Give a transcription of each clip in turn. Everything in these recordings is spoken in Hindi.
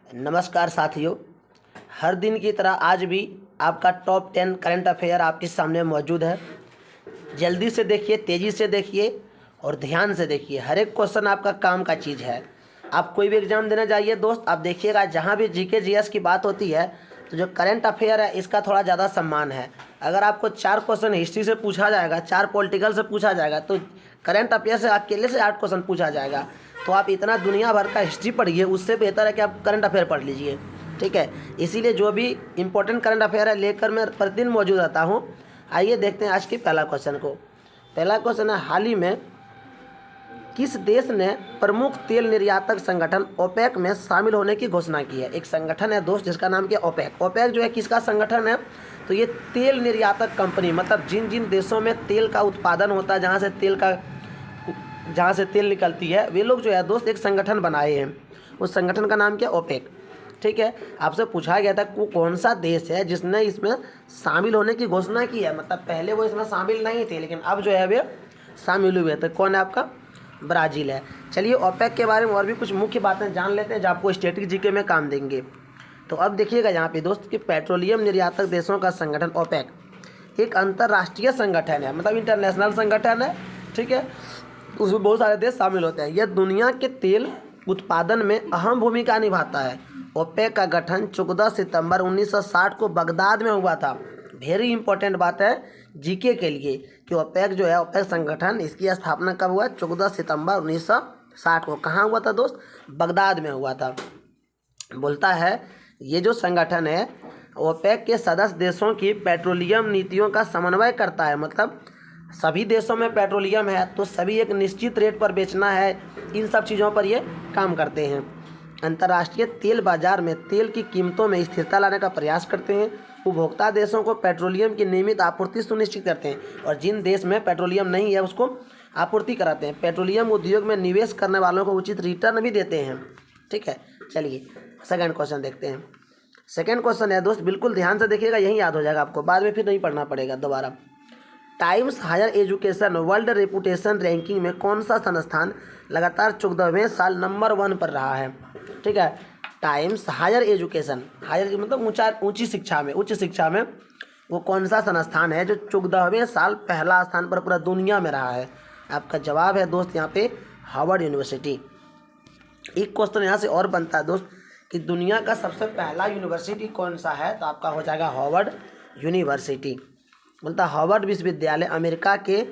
नमस्कार साथियों। हर दिन की तरह आज भी आपका टॉप 10 करंट अफेयर आपके सामने मौजूद है। जल्दी से देखिए, तेज़ी से देखिए और ध्यान से देखिए। हर एक क्वेश्चन आपका काम का चीज़ है। आप कोई भी एग्ज़ाम देने जाइए दोस्त, आप देखिएगा जहाँ भी जीके जीएस की बात होती है तो जो करंट अफेयर है इसका थोड़ा ज़्यादा सम्मान है। अगर आपको 4 क्वेश्चन हिस्ट्री से पूछा जाएगा, 4 पॉलिटिकल से पूछा जाएगा, तो करंट अफेयर से अकेले से 8 क्वेश्चन पूछा जाएगा। तो आप इतना दुनिया भर का हिस्ट्री पढ़िए, उससे बेहतर है कि आप करंट अफेयर पढ़ लीजिए। ठीक है, इसीलिए जो भी इंपॉर्टेंट करंट अफेयर है लेकर मैं प्रतिदिन मौजूद रहता हूँ। आइए देखते हैं आज के पहला क्वेश्चन को। पहला क्वेश्चन है, हाल ही में किस देश ने प्रमुख तेल निर्यातक संगठन ओपेक में शामिल होने की घोषणा की है। एक संगठन है दोस्त जिसका नाम क्या, ओपेक। ओपेक जो है किसका संगठन है, तो ये तेल निर्यातक कंपनी, मतलब जिन जिन देशों में तेल का उत्पादन होता है, जहाँ से तेल निकलती है, वे लोग जो है दोस्त एक संगठन बनाए हैं। उस संगठन का नाम क्या, ओपेक। ठीक है, आपसे पूछा गया था कौन सा देश है जिसने इसमें शामिल होने की घोषणा की है। मतलब पहले वो इसमें शामिल नहीं थे लेकिन अब जो है वे शामिल हुए थे। कौन है आपका, ब्राज़ील है। चलिए ओपेक के बारे में और भी कुछ मुख्य बातें जान लेते हैं जो आपको स्टैटिक जीके में काम देंगे। तो अब देखिएगा यहाँ पे दोस्त कि पेट्रोलियम निर्यातक देशों का संगठन ओपेक एक अंतर्राष्ट्रीय संगठन है, मतलब इंटरनेशनल संगठन है। ठीक है, उसमें बहुत सारे देश शामिल होते हैं। यह दुनिया के तेल उत्पादन में अहम भूमिका निभाता है। ओपेक का गठन 14 सितंबर 1960 को बगदाद में हुआ था। वेरी इंपॉर्टेंट बात है जीके के लिए कि ओपेक जो है, ओपेक संगठन, इसकी स्थापना कब हुआ, 14 सितंबर 1960 को। कहाँ हुआ था दोस्त, बगदाद में हुआ था। बोलता है ये जो संगठन है ओपेक के सदस्य देशों की पेट्रोलियम नीतियों का समन्वय करता है। मतलब सभी देशों में पेट्रोलियम है तो सभी एक निश्चित रेट पर बेचना है, इन सब चीज़ों पर ये काम करते हैं। अंतर्राष्ट्रीय तेल बाजार में तेल की कीमतों में स्थिरता लाने का प्रयास करते हैं। उपभोक्ता देशों को पेट्रोलियम की नियमित आपूर्ति सुनिश्चित करते हैं और जिन देश में पेट्रोलियम नहीं है उसको आपूर्ति कराते हैं। पेट्रोलियम उद्योग में निवेश करने वालों को उचित रिटर्न भी देते हैं। ठीक है, चलिए सेकंड क्वेश्चन देखते हैं। सेकंड क्वेश्चन है दोस्त, बिल्कुल ध्यान से देखिएगा, यही याद हो जाएगा आपको, बाद में फिर नहीं पढ़ना पड़ेगा दोबारा। Times Higher Education World Reputation ranking में कौन सा संस्थान लगातार 14वें साल नंबर 1 पर रहा है। ठीक है, टाइम्स हायर एजुकेशन, हायर मतलब ऊंची शिक्षा में, उच्च शिक्षा में वो कौन सा संस्थान है जो 14वें साल पहला स्थान पर पूरा दुनिया में रहा है। आपका जवाब है दोस्त यहाँ पे हार्वर्ड यूनिवर्सिटी। एक क्वेश्चन यहाँ से और बनता है दोस्त कि दुनिया का सबसे पहला यूनिवर्सिटी कौन सा है, तो आपका हो जाएगा हार्वर्ड यूनिवर्सिटी। बोलता हार्वर्ड विश्वविद्यालय अमेरिका के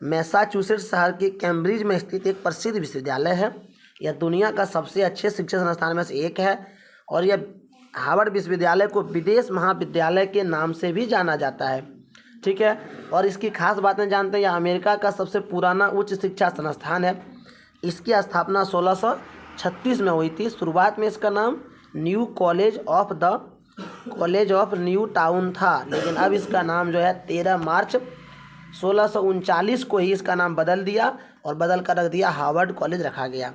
मैसाचुसेट्स शहर के कैम्ब्रिज में स्थित एक प्रसिद्ध विश्वविद्यालय है। यह दुनिया का सबसे अच्छे शिक्षण संस्थान में से एक है और यह हार्वर्ड विश्वविद्यालय को विदेश महाविद्यालय के नाम से भी जाना जाता है। ठीक है, और इसकी खास बातें जानते हैं। यह अमेरिका का सबसे पुराना उच्च शिक्षा संस्थान है। इसकी स्थापना 1636 में हुई थी। शुरुआत में इसका नाम new college of new town था, लेकिन अब इसका नाम जो है 13 मार्च 1639 को ही इसका नाम बदल दिया और बदल कर रख दिया हार्वर्ड कॉलेज रखा गया।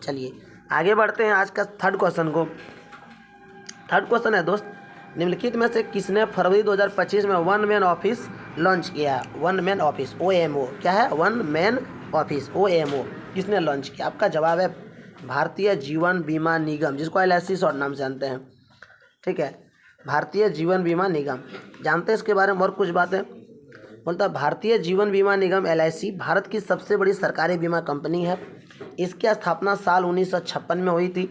चलिए आगे बढ़ते हैं आज का थर्ड क्वेश्चन को। थर्ड क्वेश्चन है दोस्त, निम्नलिखित में से किसने फरवरी 2025 में वन मैन ऑफिस लॉन्च किया। वन मैन ऑफिस OMO क्या है, वन मैन ऑफिस OMO किसने लॉन्च किया। आपका जवाब है भारतीय जीवन बीमा निगम, जिसको LIC शॉर्ट नाम से जानते हैं। ठीक है, भारतीय जीवन बीमा निगम। जानते हैं इसके बारे में और कुछ बातें। बोलता है भारतीय जीवन बीमा निगम LIC भारत की सबसे बड़ी सरकारी बीमा कंपनी है। इसकी स्थापना साल 1956 में हुई थी।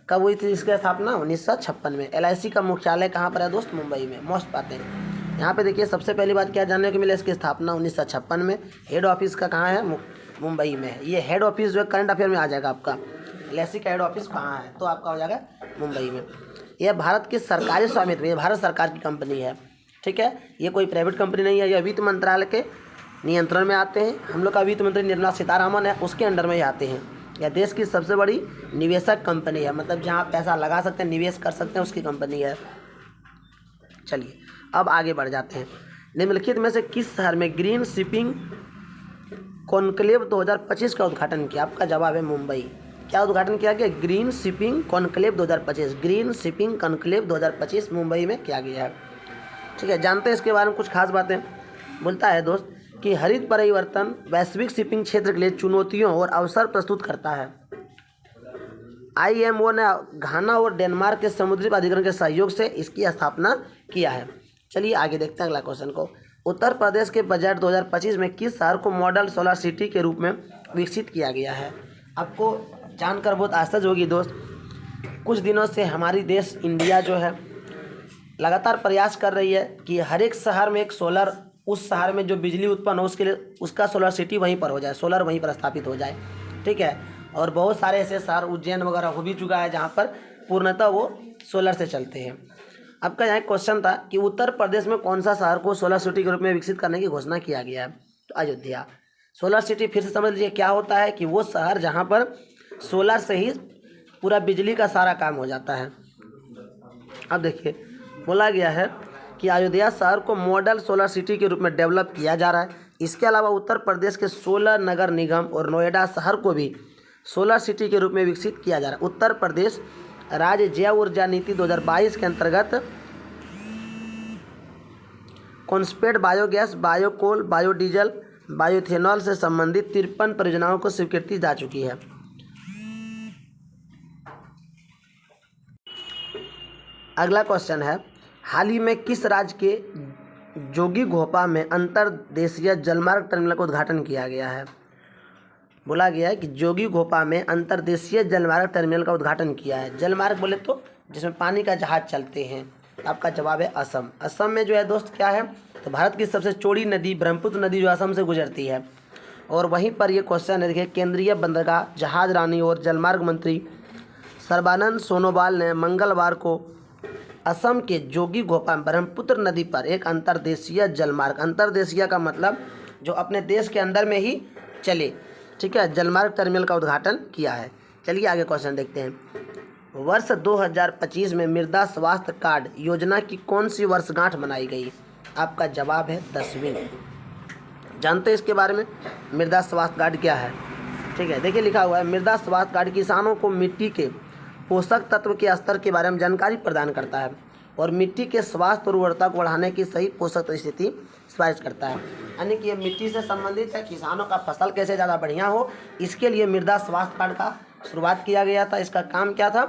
कब हुई थी इसकी स्थापना, 1956 में। LIC का मुख्यालय कहाँ पर है दोस्त, मुंबई में। मोस्ट बातें यहाँ पे देखिए, सबसे पहली बात क्या जानने को मिला, इसकी स्थापना 1956 में। हेड ऑफिस का कहाँ है, मुंबई में है। ये हेड ऑफिस जो है करंट अफेयर में आ जाएगा आपका, LIC का हेड ऑफिस कहाँ है, तो आपका हो जाएगा मुंबई में। यह भारत के सरकारी स्वामित्व, ये भारत सरकार की कंपनी है। ठीक है, ये कोई प्राइवेट कंपनी नहीं है। यह वित्त मंत्रालय के नियंत्रण में आते हैं। हम लोग का वित्त मंत्री निर्मला सीतारामन है, उसके अंडर में ही आते हैं। यह देश की सबसे बड़ी निवेशक कंपनी है, मतलब जहाँ पैसा लगा सकते हैं, निवेश कर सकते हैं, उसकी कंपनी है। चलिए अब आगे बढ़ जाते हैं। निम्नलिखित में से किस शहर में ग्रीन शिपिंग कॉन्क्लेव 2025 का उद्घाटन किया। आपका जवाब है मुंबई। क्या उद्घाटन किया गया, green shipping conclave 2025। Green shipping conclave 2025 Mumbai में किया गया है। ठीक है, जानते हैं इसके बारे में कुछ खास बातें। बोलता है दोस्त कि हरित परिवर्तन वैश्विक शिपिंग क्षेत्र के लिए चुनौतियों और अवसर प्रस्तुत करता है। IMO ने घाना और डेनमार्क के समुद्री प्राधिकरण के सहयोग से इसकी स्थापना किया है। चलिए आगे देखते हैं अगला क्वेश्चन को। उत्तर प्रदेश के बजट 2025 में किस शहर को मॉडल सोलर सिटी के रूप में विकसित किया गया है? आपको जानकर बहुत आश्चर्य होगी दोस्त, कुछ दिनों से हमारी देश इंडिया जो है लगातार प्रयास कर रही है कि हर एक शहर में एक सोलर, उस शहर में जो बिजली उत्पन्न हो उसके लिए उसका सोलर सिटी वहीं पर हो जाए, सोलर वहीं पर स्थापित हो जाए, ठीक है। और बहुत सारे ऐसे शहर उज्जैन वगैरह हो भी चुका है जहाँ पर पूर्णतः वो सोलर से चलते हैं। आपका यहाँ क्वेश्चन था कि उत्तर प्रदेश में कौन सा शहर को सोलर सिटी के रूप में विकसित करने की घोषणा किया गया है? तो अयोध्या। सोलर सिटी फिर से समझ लीजिए क्या होता है कि वो शहर जहाँ पर सोलर से ही पूरा बिजली का सारा काम हो जाता है। अब देखिए बोला गया है कि अयोध्या शहर को मॉडल सोलर सिटी के रूप में डेवलप किया जा रहा है। इसके अलावा उत्तर प्रदेश के 16 नगर निगम और नोएडा शहर को भी सोलर सिटी के रूप में विकसित किया जा रहा है। उत्तर प्रदेश राज्य जैव ऊर्जा नीति 2022 के अंतर्गत कॉन्सपेट बायोगैस, बायोकोल, बायोडीजल, बायोइथेनॉल से संबंधित 53 परियोजनाओं को स्वीकृति जा चुकी है। अगला क्वेश्चन है, हाल ही में किस राज्य के जोगीघोपा में अंतर्देशीय जलमार्ग टर्मिनल का उद्घाटन किया गया है? बोला गया है कि जोगीघोपा में अंतर्देशीय जलमार्ग टर्मिनल का उद्घाटन किया है। जलमार्ग बोले तो जिसमें पानी का जहाज चलते हैं। आपका जवाब है असम। असम में जो है दोस्त क्या है, तो भारत की सबसे चौड़ी नदी ब्रह्मपुत्र नदी जो असम से गुजरती है। और वहीं पर ये क्वेश्चन है, देखिए, केंद्रीय बंदरगाह, जहाज रानी और जलमार्ग मंत्री सर्बानंद सोनोवाल ने मंगलवार को असम के जोगीघोपा ब्रह्मपुत्र नदी पर एक अंतर्देशीय जलमार्ग, अंतर्देशीय का मतलब जो अपने देश के अंदर में ही चले, ठीक है, जलमार्ग टर्मिनल का उद्घाटन किया है। चलिए आगे क्वेश्चन देखते हैं। वर्ष 2025 में मृदा स्वास्थ्य कार्ड योजना की कौन सी वर्षगांठ मनाई गई? आपका जवाब है 10वीं। जानते हैं इसके बारे में, मृदा स्वास्थ्य कार्ड क्या है? ठीक है, देखिए लिखा हुआ है, मृदा स्वास्थ्य कार्ड किसानों को मिट्टी के पोषक तत्व के स्तर के बारे में जानकारी प्रदान करता है और मिट्टी के स्वास्थ्य और उर्वरता को बढ़ाने की सही पोषक स्थिति सिफारिश करता है। यानी कि ये मिट्टी से संबंधित है, किसानों का फसल कैसे ज़्यादा बढ़िया हो, इसके लिए मृदा स्वास्थ्य कार्ड का शुरुआत किया गया था। इसका काम क्या था,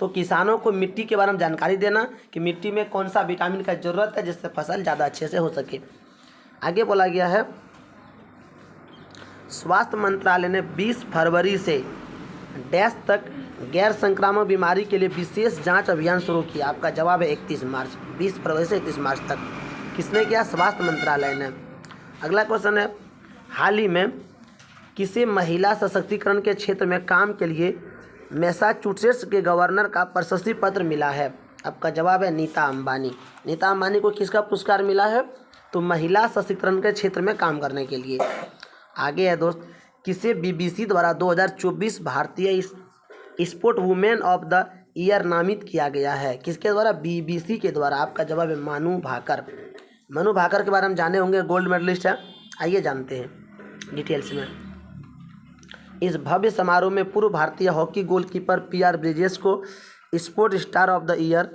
तो किसानों को मिट्टी के बारे में जानकारी देना कि मिट्टी में कौन सा विटामिन का ज़रूरत है जिससे फसल ज़्यादा अच्छे से हो सके। आगे बोला गया है, स्वास्थ्य मंत्रालय ने 20 फरवरी से डैश तक गैर संक्रामक बीमारी के लिए विशेष जांच अभियान शुरू किया। आपका जवाब है 31 मार्च। 20 फरवरी से 31 मार्च तक किसने किया? स्वास्थ्य मंत्रालय ने। अगला क्वेश्चन है, हाल ही में किसे महिला सशक्तिकरण के क्षेत्र में काम के लिए मैसाचुसेट्स के गवर्नर का प्रशस्ति पत्र मिला है? आपका जवाब है नीता अंबानी। नीता अंबानी को किसका पुरस्कार मिला है? तो महिला सशक्तिकरण के क्षेत्र में काम करने के लिए। आगे है दोस्त, किसे BBC द्वारा 2024 भारतीय sport women of the year नामित किया गया है? किसके द्वारा? BBC के द्वारा। आपका जवाब है मनु भाकर। मनु भाकर के बारे में जाने होंगे, गोल्ड मेडलिस्ट है। आइए जानते हैं डिटेल्स में। इस भव्य समारोह में पूर्व भारतीय हॉकी गोलकीपर PR ब्रिजेश को sport star of the year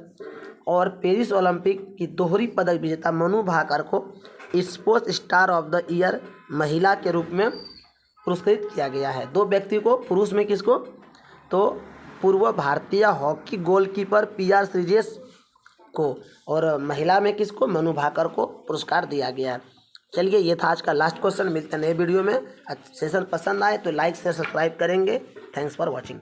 और पेरिस ओलंपिक की दोहरी पदक विजेता मनु भाकर को sports star of the year महिला के रूप में पुरस्कृत किया गया है। 2 व्यक्ति को, पुरुष में किसको? तो पूर्व भारतीय हॉकी गोलकीपर PR ब्रिजेश को, और महिला में किसको? मनु भाकर को पुरस्कार दिया गया है। चलिए ये था आज का लास्ट क्वेश्चन। मिलते हैं नए वीडियो में। सेशन पसंद आए तो लाइक शेयर सब्सक्राइब करेंगे। Thanks for watching.